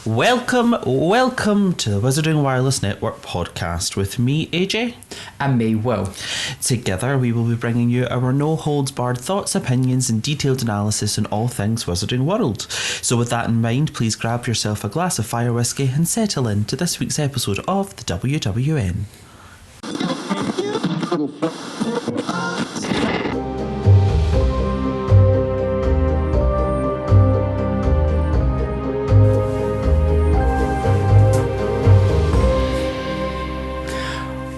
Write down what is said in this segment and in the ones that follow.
Welcome to the Wizarding Wireless Network podcast with me, AJ. And me, Will. Together we will be bringing you our no-holds-barred thoughts, opinions and detailed analysis on all things Wizarding World. So with that in mind, please grab yourself a glass of fire whiskey and settle in to this week's episode of the WWN.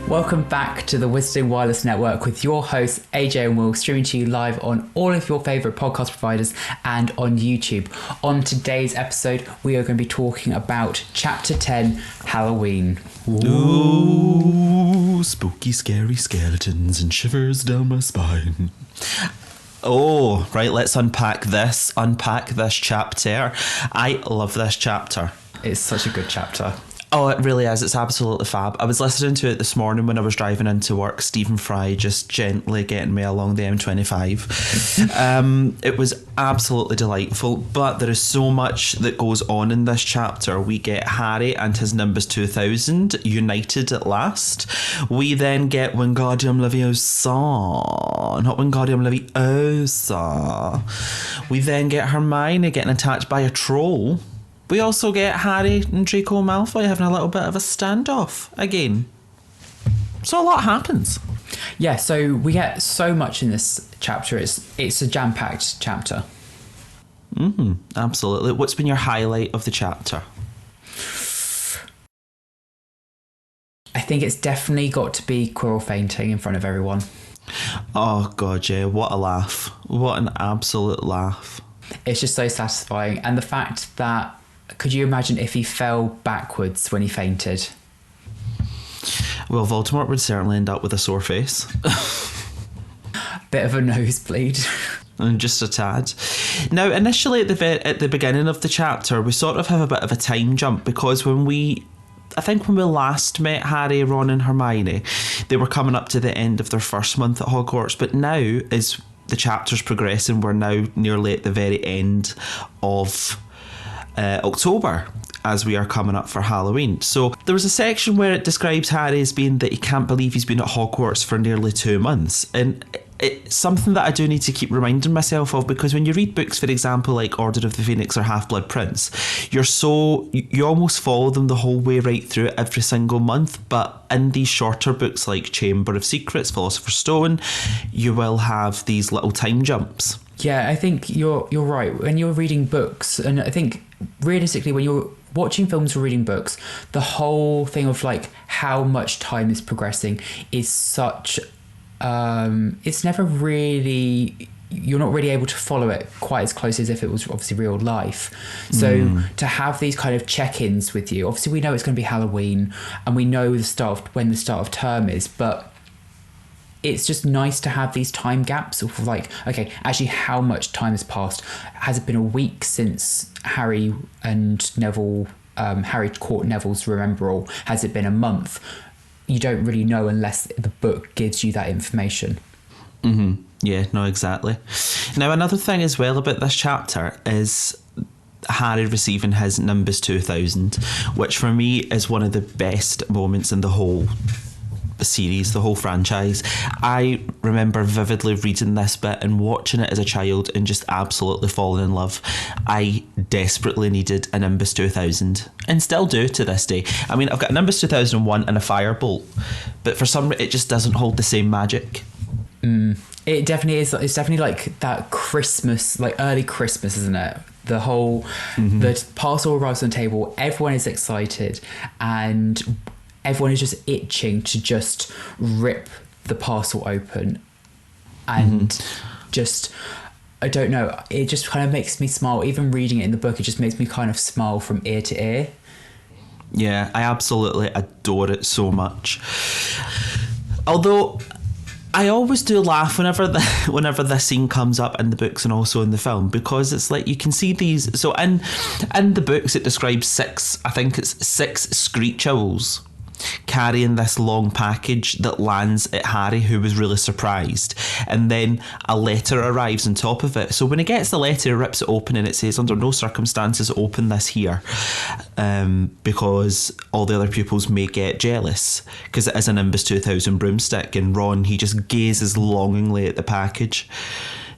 Welcome back to the Wizarding Wireless Network with your hosts AJ and Will, streaming to you live on all of your favourite podcast providers and on YouTube. On today's episode, we are going to be talking about Chapter 10, Halloween. Ooh, spooky, scary skeletons and shivers down my spine. Oh, right, let's unpack this chapter. I love this chapter. It's such a good chapter. Oh, it really is. It's absolutely fab. I was listening to it this morning when I was driving into work. Stephen Fry just gently getting me along the M25. It was absolutely delightful, but there is so much that goes on in this chapter. We get Harry and his Nimbus 2000 united at last. We then get Wingardium Leviosa, not Wingardium Leviosa. We then get Hermione getting attacked by a troll. We also get Harry and Draco Malfoy having a little bit of a standoff again. So a lot happens. Yeah, so we get so much in this chapter. It's a jam-packed chapter. Absolutely. What's been your highlight of the chapter? I think it's definitely got to be Quirrell fainting in front of everyone. Oh, God, yeah. What a laugh. What an absolute laugh. It's just so satisfying. And the fact that, could you imagine if he fell backwards when he fainted? Well, Voldemort would certainly end up with a sore face. Bit of a nosebleed. And just a tad. Now, initially at the beginning of the chapter, we sort of have a bit of a time jump because when we last met Harry, Ron and Hermione, they were coming up to the end of their first month at Hogwarts. But now, as the chapter's progressing, we're now nearly at the very end of October as we are coming up for Halloween. So there was a section where it describes Harry as being that he can't believe he's been at Hogwarts for nearly 2 months, and it's something that I do need to keep reminding myself of, because when you read books, for example, like Order of the Phoenix or Half-Blood Prince, you almost follow them the whole way right through every single month. But in these shorter books like Chamber of Secrets, Philosopher's Stone, you will have these little time jumps. Yeah, I think you're right. When you're reading books, and I think realistically when you're watching films or reading books, the whole thing of like how much time is progressing is such... it's never really... You're not really able to follow it quite as close as if it was obviously real life. So to have these kind of check-ins with you, obviously we know it's going to be Halloween and we know when the start of term is, but it's just nice to have these time gaps of like, okay, actually how much time has passed? Has it been a week since Harry and Neville, Harry caught Neville's Remember-All? Has it been a month? You don't really know unless the book gives you that information. Mm-hmm. Yeah, no, exactly. Now, another thing as well about this chapter is Harry receiving his Nimbus 2000, which for me is one of the best moments in the whole series, the whole franchise. I remember vividly reading this bit and watching it as a child and just absolutely falling in love. I desperately needed a Nimbus 2000 and still do to this day. I mean, I've got a Nimbus 2001 and a Firebolt, but for some reason it just doesn't hold the same magic. It definitely is. It's definitely like that Christmas, like early Christmas, isn't it? The whole, the parcel arrives on the table, everyone is excited and everyone is just itching to just rip the parcel open and just, I don't know, it just kind of makes me smile. Even reading it in the book, it just makes me kind of smile from ear to ear. Yeah, I absolutely adore it so much. Although I always do laugh whenever this scene comes up in the books and also in the film, because it's like you can see these. So in the books it describes six Screech Owls. carrying this long package that lands at Harry, who was really surprised. And then a letter arrives on top of it. So when he gets the letter, he rips it open and it says, under no circumstances open this here, because all the other pupils may get jealous, because it is a Nimbus 2000 broomstick. And Ron, he just gazes longingly at the package,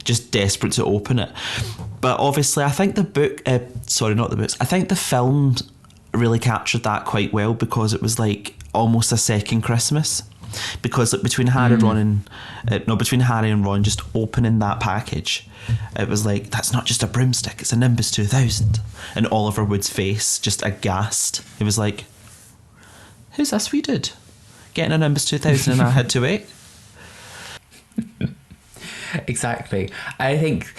just desperate to open it. But obviously, I think the book, sorry, not the books, I think the film really captured that quite well, because it was like almost a second Christmas, because like between Harry and Ron just opening that package, it was like, that's not just a broomstick, it's a Nimbus 2000. And Oliver Wood's face just aghast. It was like, who's this wee dude getting a Nimbus 2000 and I had to wait? Exactly. I think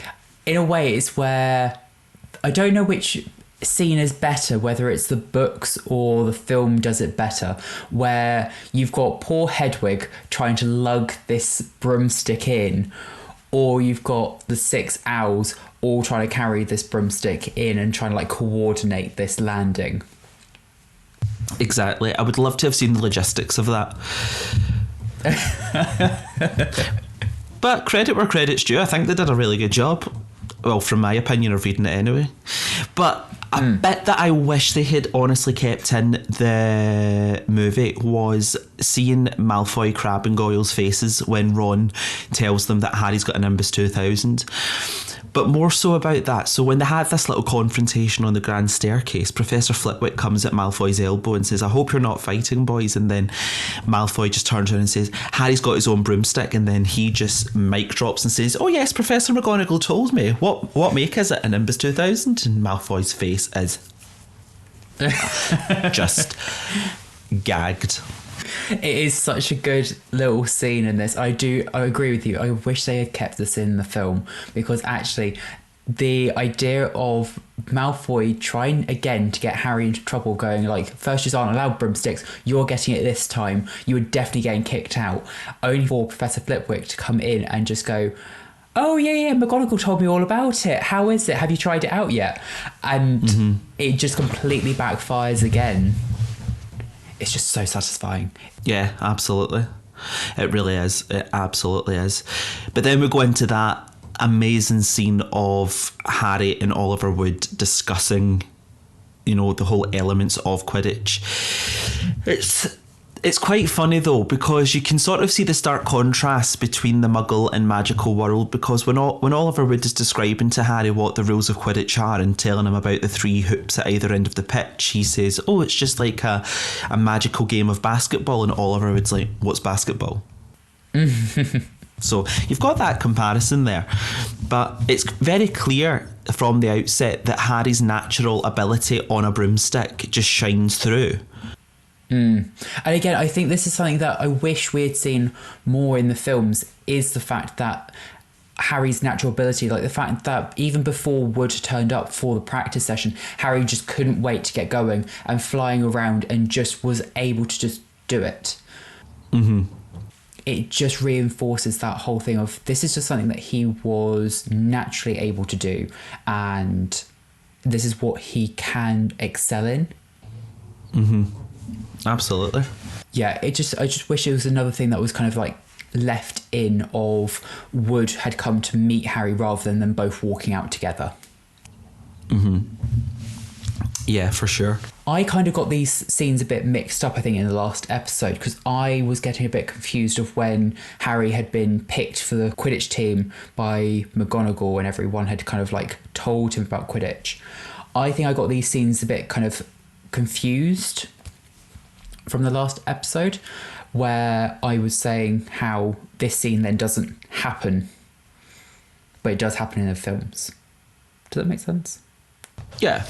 in a way it's where I don't know which scene is better, whether it's the books or the film does it better, where you've got poor Hedwig trying to lug this broomstick in, or you've got the 6 owls all trying to carry this broomstick in and trying to like coordinate this landing. Exactly. I would love to have seen the logistics of that. But credit where credit's due. I think they did a really good job. Well, from my opinion of reading it anyway. But a bit that I wish they had honestly kept in the movie was seeing Malfoy, Crabbe and Goyle's faces when Ron tells them that Harry's got a Nimbus 2000. But more so about that. So when they had this little confrontation on the grand staircase, Professor Flitwick comes at Malfoy's elbow and says, I hope you're not fighting, boys. And then Malfoy just turns around and says, Harry's got his own broomstick. And then he just mic drops and says, oh yes, Professor McGonagall told me. What make is it? A Nimbus 2000? And Malfoy's face is just gagged. It is such a good little scene in this. I agree with you. I wish they had kept this in the film, because actually the idea of Malfoy trying again to get Harry into trouble, going like, first you aren't allowed broomsticks, you're getting it this time, you were definitely getting kicked out, only for Professor Flitwick to come in and just go, oh yeah, McGonagall told me all about it, how is it, have you tried it out yet? And it just completely backfires again. It's just so satisfying. Yeah, absolutely. It really is. It absolutely is. But then we go into that amazing scene of Harry and Oliver Wood discussing, you know, the whole elements of Quidditch. It's quite funny though, because you can sort of see the stark contrast between the Muggle and magical world, because when Oliver Wood is describing to Harry what the rules of Quidditch are and telling him about the 3 hoops at either end of the pitch, he says, oh, it's just like a magical game of basketball. And Oliver Wood's like, what's basketball? So you've got that comparison there. But it's very clear from the outset that Harry's natural ability on a broomstick just shines through. And again, I think this is something that I wish we had seen more in the films, is the fact that Harry's natural ability, like the fact that even before Wood turned up for the practice session, Harry just couldn't wait to get going and flying around and just was able to just do it. It just reinforces that whole thing of, this is just something that he was naturally able to do, and this is what he can excel in. Absolutely. Yeah, I just wish it was another thing that was kind of like left in, of Wood had come to meet Harry rather than them both walking out together. Yeah, for sure. I kind of got these scenes a bit mixed up, I think, in the last episode, because I was getting a bit confused of when Harry had been picked for the Quidditch team by McGonagall and everyone had kind of like told him about Quidditch. I think I got these scenes a bit kind of confused from the last episode, where I was saying how this scene then doesn't happen, but it does happen in the films. Does that make sense? Yeah.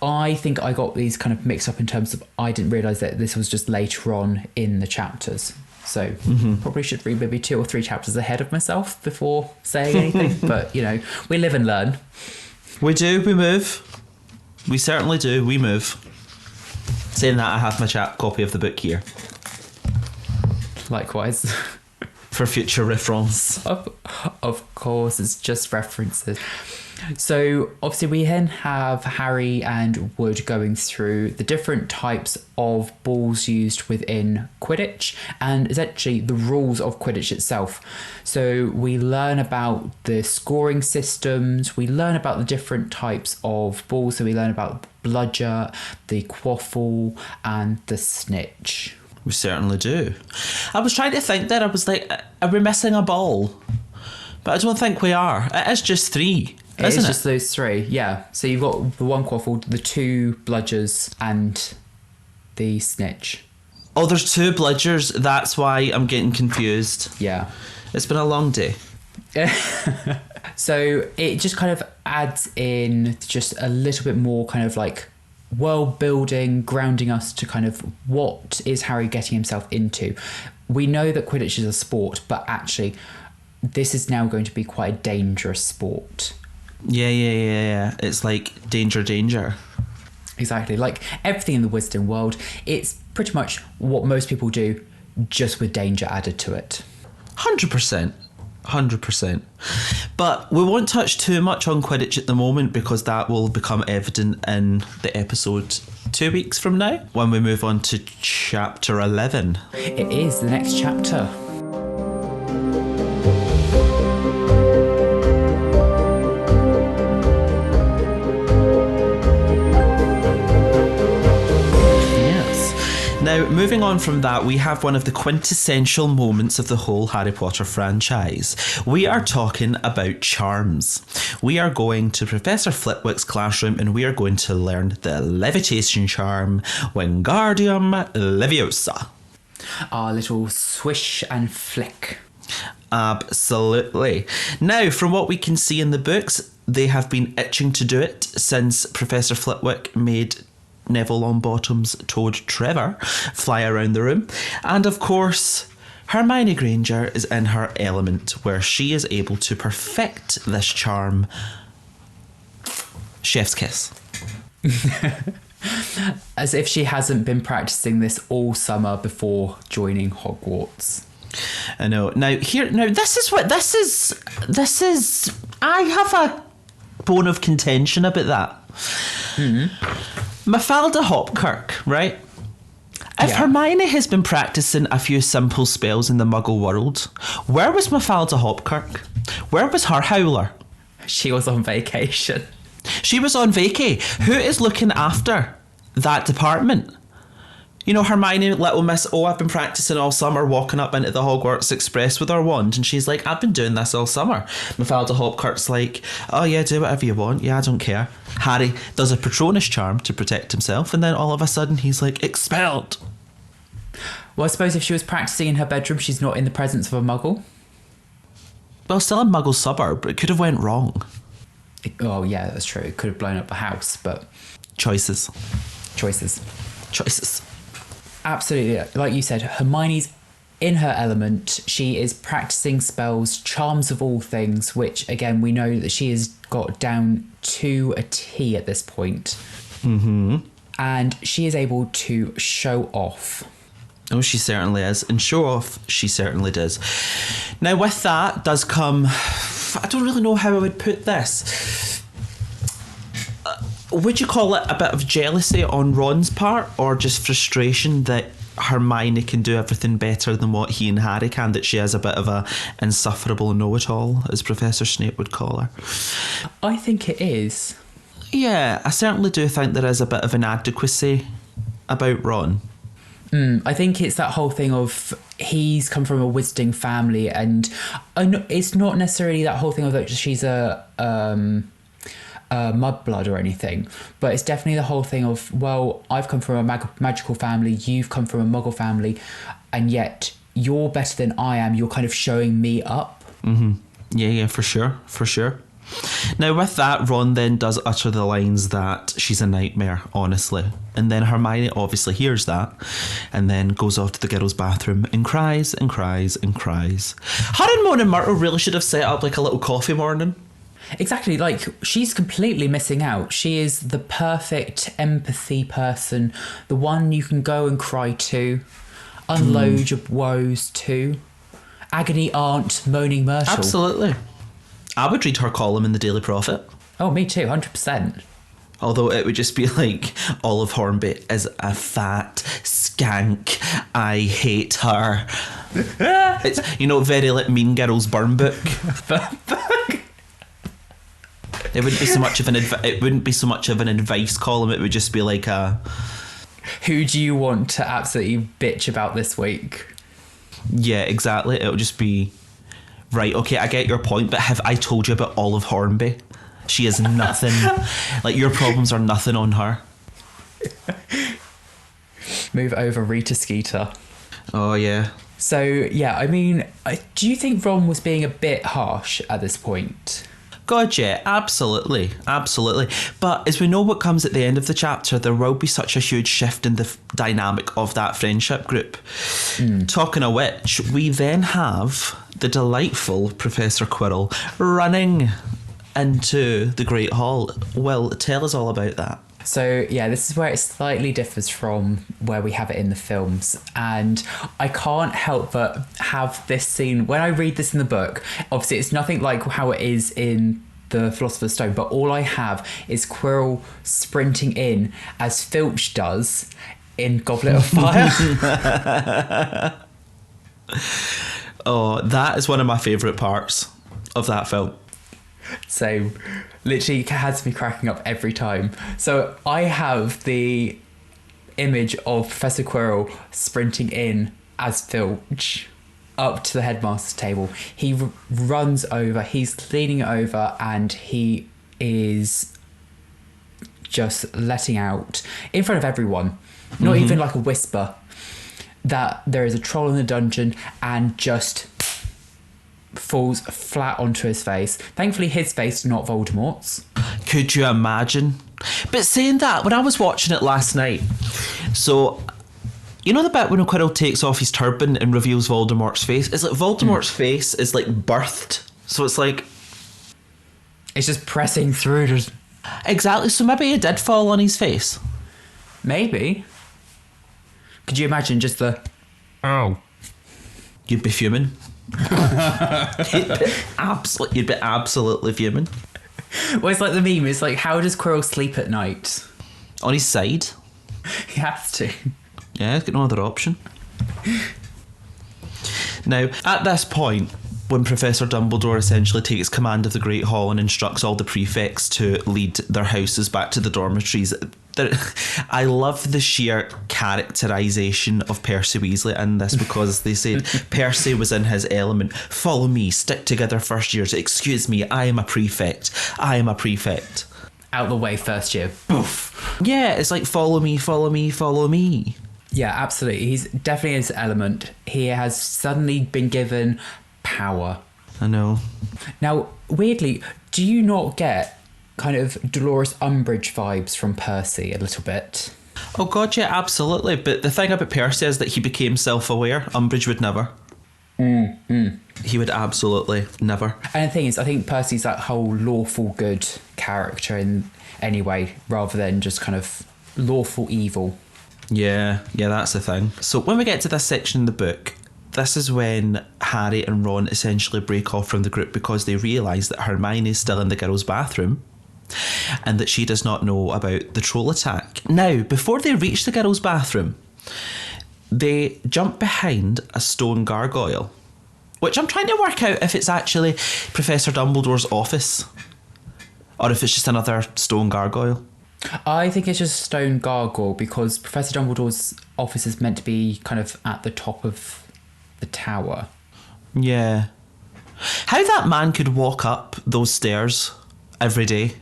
I think I got these kind of mixed up in terms of, I didn't realise that this was just later on in the chapters. So probably should read maybe 2 or 3 chapters ahead of myself before saying anything. But, you know, we live and learn. We do, we move. We certainly do, we move. Saying that, I have my copy of the book here. Likewise. For future reference. Of course, it's just references. So obviously we then have Harry and Wood going through the different types of balls used within Quidditch and essentially the rules of Quidditch itself. So we learn about the scoring systems, we learn about the different types of balls, so we learn about the bludger, the quaffle and the snitch. We certainly do. I was trying to think there, I was like, are we missing a ball? But I don't think we are. It is just 3, It isn't is it? just those 3, yeah. So you've got the one quaffle, the 2 bludgers and the snitch. Oh, there's 2 bludgers. That's why I'm getting confused. Yeah. It's been a long day. So it just kind of adds in just a little bit more kind of like world building, grounding us to kind of what is Harry getting himself into. We know that Quidditch is a sport, but actually this is now going to be quite a dangerous sport. Yeah. It's like danger, danger. Exactly. Like everything in the Wizarding world, it's pretty much what most people do, just with danger added to it. 100%. 100%. But we won't touch too much on Quidditch at the moment because that will become evident in the episode 2 weeks from now when we move on to chapter 11. It is the next chapter. Now, moving on from that, we have one of the quintessential moments of the whole Harry Potter franchise. We are talking about charms. We are going to Professor Flitwick's classroom and we are going to learn the levitation charm, Wingardium Leviosa. Our little swish and flick. Absolutely. Now, from what we can see in the books, they have been itching to do it since Professor Flitwick made Neville Longbottom's Toad Trevor fly around the room. And of course, Hermione Granger is in her element where she is able to perfect this charm. Chef's kiss. As if she hasn't been practicing this all summer before joining Hogwarts. I know. Now this is I have a bone of contention about that. Mm-hmm. Mafalda Hopkirk, right? If Hermione has been practicing a few simple spells in the Muggle world, where was Mafalda Hopkirk? Where was her howler? She was on vacation. She was on vacay. Who is looking after that department? You know, Hermione, little miss, I've been practicing all summer walking up into the Hogwarts Express with her wand. And she's like, I've been doing this all summer. Mafalda Hopkirk's like, oh yeah, do whatever you want. Yeah, I don't care. Harry does a Patronus charm to protect himself. And then all of a sudden he's like, expelled. Well, I suppose if she was practicing in her bedroom, she's not in the presence of a Muggle. Well, still a Muggle suburb. It could have went wrong. Oh yeah, that's true. It could have blown up a house, but... Choices. Absolutely. Like you said, Hermione's in her element. She is practicing spells, charms of all things, which, again, we know that she has got down to a T at this point. Mm-hmm. And she is able to show off. Oh, she certainly is. And show off, she certainly does. Now, with that does come... I don't really know how I would put this. Would you call it a bit of jealousy on Ron's part, or just frustration that Hermione can do everything better than what he and Harry can, that she has a bit of a insufferable know-it-all, as Professor Snape would call her? I think it is. Yeah, I certainly do think there is a bit of inadequacy about Ron. I think it's that whole thing of he's come from a Wizarding family, and it's not necessarily that whole thing of that she's a mudblood or anything, but it's definitely the whole thing of, well, I've come from a magical family, you've come from a Muggle family, and yet you're better than I am. You're kind of showing me up. Mm-hmm. Yeah, for sure. Now, with that, Ron then does utter the lines that she's a nightmare, honestly. And then Hermione obviously hears that and then goes off to the girls' bathroom and cries and cries and cries. Her and Mona Myrtle really should have set up like a little coffee morning. Exactly, like, she's completely missing out. She is the perfect empathy person, the one you can go and cry to, unload your woes to. Agony aunt, moaning Myrtle. Absolutely. I would read her column in the Daily Prophet. Oh, me too, 100%. Although it would just be like, Olive Hornby is a fat skank. I hate her. It's, very like Mean Girls burn book. It wouldn't be so much of an advice column. It would just be like a, who do you want to absolutely bitch about this week? Yeah, exactly. It'll just be, right, okay, I get your point, but have I told you about Olive Hornby? She is nothing. Like, your problems are nothing on her. Move over Rita Skeeter. Oh, yeah. So, yeah, I mean, do you think Ron was being a bit harsh at this point? God, yeah, absolutely. Absolutely. But as we know what comes at the end of the chapter, there will be such a huge shift in the dynamic of that friendship group. Talking of which, we then have the delightful Professor Quirrell running into the Great Hall. Well, tell us all about that. So, yeah, this is where it slightly differs from where we have it in the films. And I can't help but have this scene. When I read this in the book, obviously it's nothing like how it is in the Philosopher's Stone, but all I have is Quirrell sprinting in as Filch does in Goblet of Fire. Oh, that is one of my favourite parts of that film. So literally has me cracking up every time. So I have the image of Professor Quirrell sprinting in as Filch up to the headmaster's table. He runs over, he's leaning over, and he is just letting out in front of everyone, not even like a whisper, that there is a troll in the dungeon, and just falls flat onto his face. Thankfully his face, not Voldemort's. Could you imagine? But saying that, when I was watching it last night, so the bit when Quirrell takes off his turban and reveals Voldemort's face? It's like Voldemort's face is like birthed, so it's like it's just pressing through. Exactly, so maybe it did fall on his face. Maybe. Could you imagine just the oh? You'd be fuming. You'd be absolutely fuming. Well, it's like the meme. It's like, how does Quirrell sleep at night? On his side. He has to. Yeah, he's got no other option. Now, at this point, when Professor Dumbledore essentially takes command of the Great Hall and instructs all the prefects to lead their houses back to the dormitories, I love the sheer characterisation of Percy Weasley in this, because they said Percy was in his element. Follow me, stick together first years. Excuse me, I am a prefect. I am a prefect. Out the way first year. Boof. Yeah, it's like follow me, follow me, follow me. Yeah, absolutely. He's definitely his element. He has suddenly been given power. I know. Now, weirdly, do you not get kind of Dolores Umbridge vibes from Percy a little bit? Oh god, yeah, absolutely. But the thing about Percy is that he became self-aware. Umbridge would never. He would absolutely never. And the thing is, I think Percy's that whole lawful good character in any way, rather than just kind of lawful evil. Yeah, that's the thing. So when we get to this section in the book, this is when Harry and Ron essentially break off from the group because they realise that Hermione is still in the girls' bathroom and that she does not know about the troll attack. Now, before they reach the girls' bathroom, they jump behind a stone gargoyle, which I'm trying to work out if it's actually Professor Dumbledore's office or if it's just another stone gargoyle. I think it's just a stone gargoyle because Professor Dumbledore's office is meant to be kind of at the top of the tower. Yeah. How that man could walk up those stairs every day.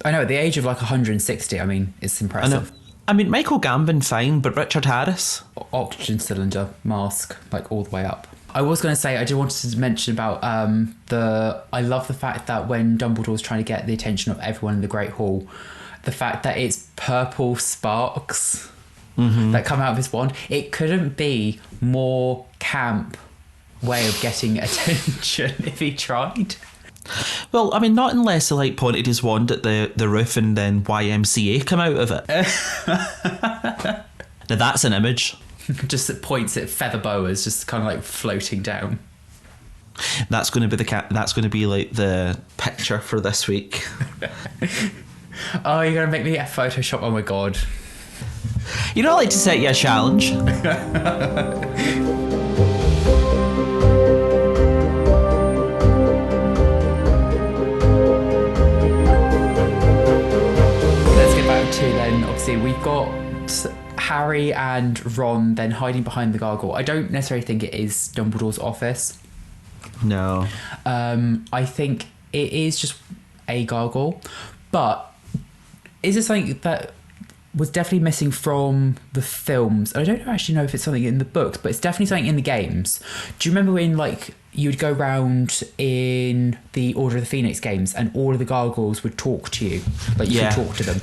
I know, at the age of like 160, I mean, it's impressive. I mean, Michael Gambon, fine, but Richard Harris? Oxygen cylinder, mask, like all the way up. I was going to say, I did want to mention about I love the fact that when Dumbledore's trying to get the attention of everyone in the Great Hall, the fact that it's purple sparks that come out of his wand, it couldn't be more camp way of getting attention if he tried. Well, I mean, not unless he like pointed his wand at the roof and then YMCA come out of it. Now that's an image. Just it points at feather boas just kind of like floating down. That's going to be that's going to be like the picture for this week. Oh, you're going to make me a Photoshop? Oh my God. You know, I like to set you a challenge. To then, obviously, we've got Harry and Ron then hiding behind the gargoyle. I don't necessarily think it is Dumbledore's office. No. I think it is just a gargoyle. But is it something that was definitely missing from the films? I don't actually know if it's something in the books, but it's definitely something in the games. Do you remember when, like, you'd go round in the Order of the Phoenix games and all of the gargoyles would talk to you? Like, you could talk to them.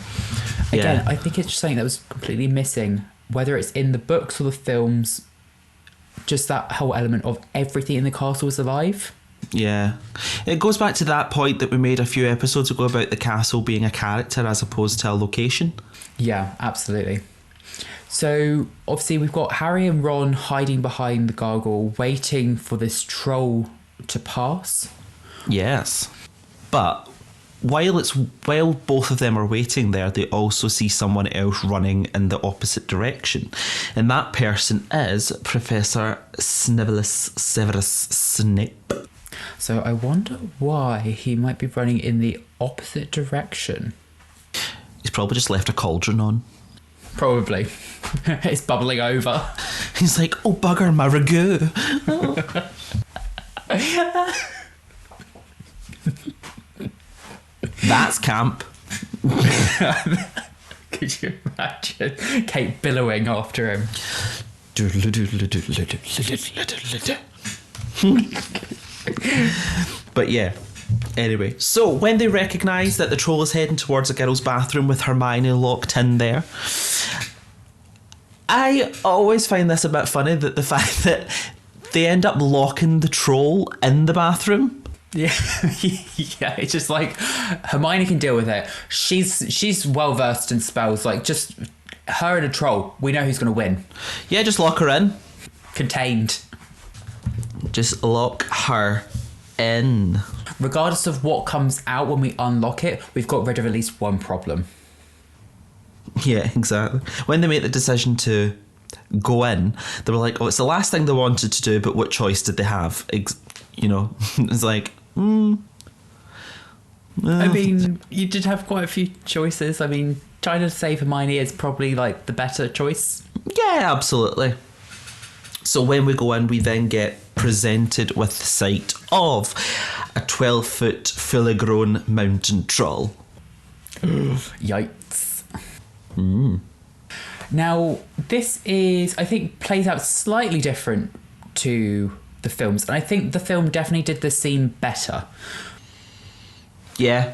Again, I think it's just something that was completely missing, whether it's in the books or the films, just that whole element of everything in the castle is alive. Yeah. It goes back to that point that we made a few episodes ago about the castle being a character as opposed to a location. Yeah, absolutely. So, obviously, we've got Harry and Ron hiding behind the gargoyle, waiting for this troll to pass. Yes. But while both of them are waiting there, they also see someone else running in the opposite direction. And that person is Professor Severus Snape. So I wonder why he might be running in the opposite direction. He's probably just left a cauldron on. Probably. It's bubbling over. He's like, oh bugger, my ragu. That's camp. Could you imagine Kate billowing after him? But yeah, anyway, so when they recognise that the troll is heading towards a girl's bathroom with Hermione locked in there, I always find this a bit funny, that the fact that they end up locking the troll in the bathroom. Yeah, yeah. It's just like Hermione can deal with it. She's well versed in spells. Like, just her and a troll. We know who's going to win. Yeah, just lock her in. Contained. Just lock her in. Regardless of what comes out when we unlock it, we've got rid of at least one problem. Yeah, exactly. When they made the decision to go in, they were like, oh, it's the last thing they wanted to do, but what choice did they have? You know, it's like, I mean, you did have quite a few choices. I mean, trying to save Hermione is probably like the better choice. Yeah, absolutely. So when we go in, we then get presented with the sight of a 12-foot fully grown mountain troll. Yikes. Now, this is, I think, plays out slightly different to the films, and I think the film definitely did the scene better. Yeah.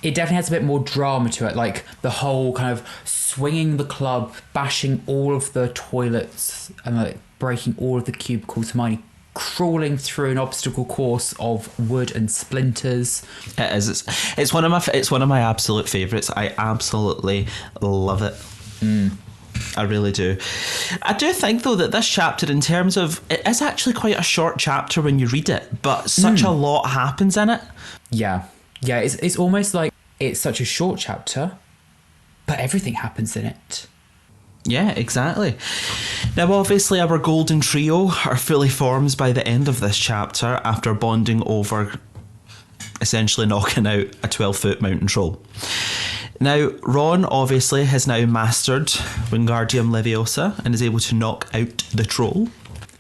It definitely has a bit more drama to it, like the whole kind of swinging the club, bashing all of the toilets, and like breaking all of the cubicles, Hermione crawling through an obstacle course of wood and splinters. It is. It's one of my absolute favourites. I absolutely love it. I really do. I do think, though, that this chapter, in terms of, it is actually quite a short chapter when you read it, but such a lot happens in it. Yeah. Yeah, it's almost like it's such a short chapter, but everything happens in it. Yeah, exactly. Now, obviously, our golden trio are fully formed by the end of this chapter after bonding over essentially knocking out a 12-foot mountain troll. Now, Ron obviously has now mastered Wingardium Leviosa and is able to knock out the troll.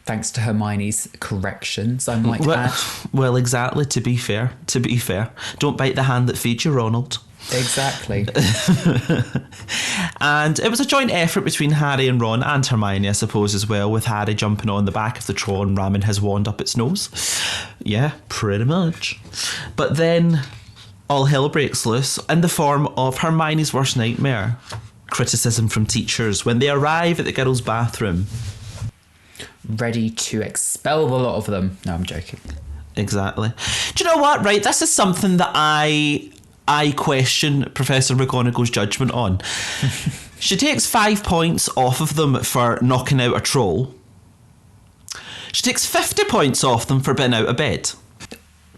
Thanks to Hermione's corrections, I might add. Well, exactly, to be fair. Don't bite the hand that feeds you, Ronald. Exactly. And it was a joint effort between Harry and Ron and Hermione, I suppose, as well, with Harry jumping on the back of the troll and ramming his wand up its nose. Yeah, pretty much. But then all hell breaks loose in the form of Hermione's worst nightmare, criticism from teachers, when they arrive at the girls' bathroom. Ready to expel the lot of them. No, I'm joking. Exactly. Do you know what? Right, this is something that I question Professor McGonagall's judgment on. She takes 5 points off of them for knocking out a troll. She takes 50 points off them for being out of bed.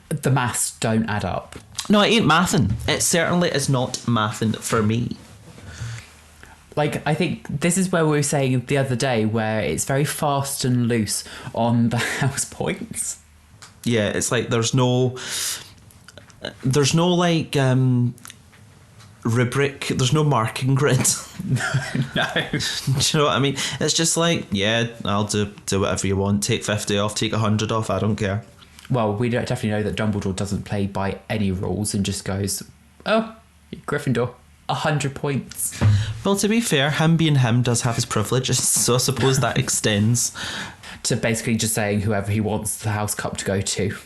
The maths don't add up. No, it ain't mathin'. It certainly is not mathin' for me. Like, I think this is where we were saying the other day, where it's very fast and loose on the house points. Yeah, it's like there's no like rubric, there's no marking grid. No. Do you know what I mean? It's just like, yeah, I'll do whatever you want. Take 50 off, take 100 off, I don't care. Well, we definitely know that Dumbledore doesn't play by any rules and just goes, oh, Gryffindor, 100 points. Well, to be fair, him being him does have his privileges, so I suppose that extends to basically just saying whoever he wants the house cup to go to.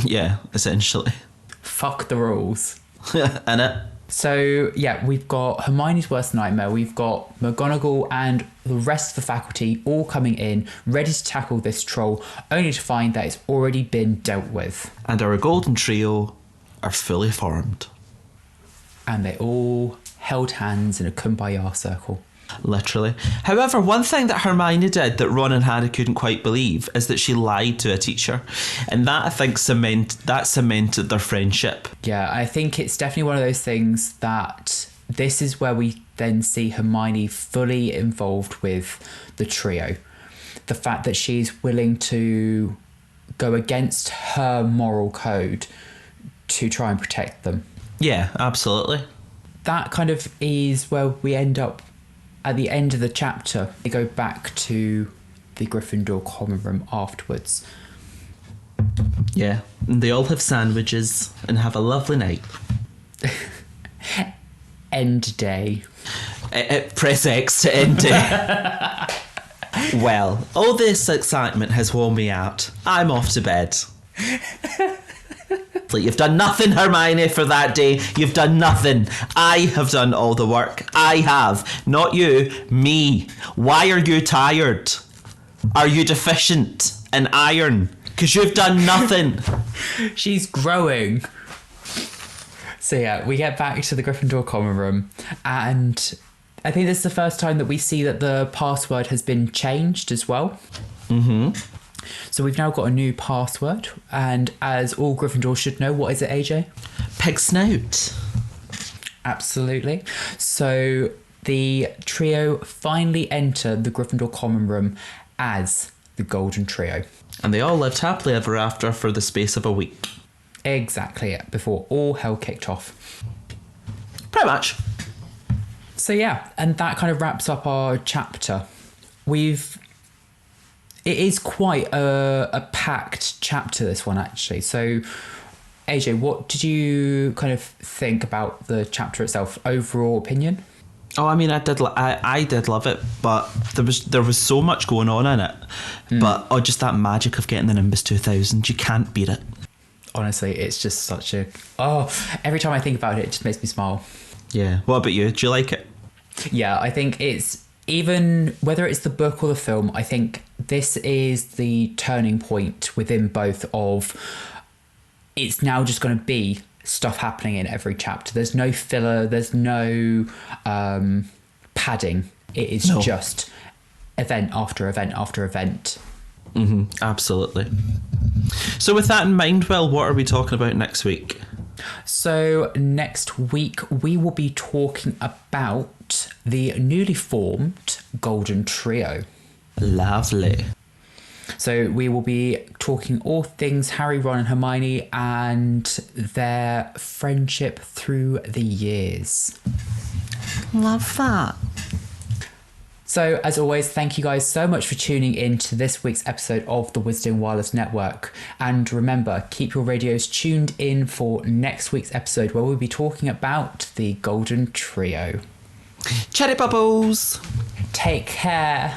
Yeah, essentially. Fuck the rules. Innit? So, yeah, we've got Hermione's worst nightmare. We've got McGonagall and the rest of the faculty all coming in, ready to tackle this troll, only to find that it's already been dealt with. And our golden trio are fully formed. And they all held hands in a kumbaya circle. Literally. However, one thing that Hermione did that Ron and Harry couldn't quite believe is that she lied to a teacher. And that, I think, cemented their friendship. Yeah, I think it's definitely one of those things that this is where we then see Hermione fully involved with the trio. The fact that she's willing to go against her moral code to try and protect them. Yeah, absolutely. That kind of is where we end up at the end of the chapter. They go back to the Gryffindor common room afterwards. Yeah, and they all have sandwiches and have a lovely night. End day. Press X to end day. Well, all this excitement has worn me out. I'm off to bed. You've done nothing, Hermione, for that day. You've done nothing. I have done all the work. I have. Not you. Me. Why are you tired? Are you deficient in iron? Because you've done nothing. She's growing. So yeah, we get back to the Gryffindor common room, and I think this is the first time that we see that the password has been changed as well. Mm-hmm. So we've now got a new password, and as all Gryffindor should know, what is it, AJ? Pig snout. Absolutely. So the trio finally enter the Gryffindor common room as the Golden Trio. And they all lived happily ever after for the space of a week. Exactly, before all hell kicked off. Pretty much. So yeah, and that kind of wraps up our chapter. It is quite a packed chapter, this one, actually. So, AJ, what did you kind of think about the chapter itself? Overall opinion? Oh, I mean, I did love it, but there was so much going on in it. But just that magic of getting the Nimbus 2000, you can't beat it. Honestly, it's just such a... Oh, every time I think about it, it just makes me smile. Yeah. What about you? Do you like it? Yeah, I think it's... Even whether it's the book or the film, I think this is the turning point within both of... It's now just going to be stuff happening in every chapter. There's no filler. There's no padding. It is just event after event after event. Mm-hmm, absolutely. So with that in mind, well, what are we talking about next week? So next week we will be talking about the newly formed Golden Trio. Lovely. So we will be talking all things Harry, Ron and Hermione and their friendship through the years. Love that. So, as always, thank you guys so much for tuning in to this week's episode of the Wizarding Wireless Network. And remember, keep your radios tuned in for next week's episode where we'll be talking about the Golden Trio. Cherry bubbles. Take care.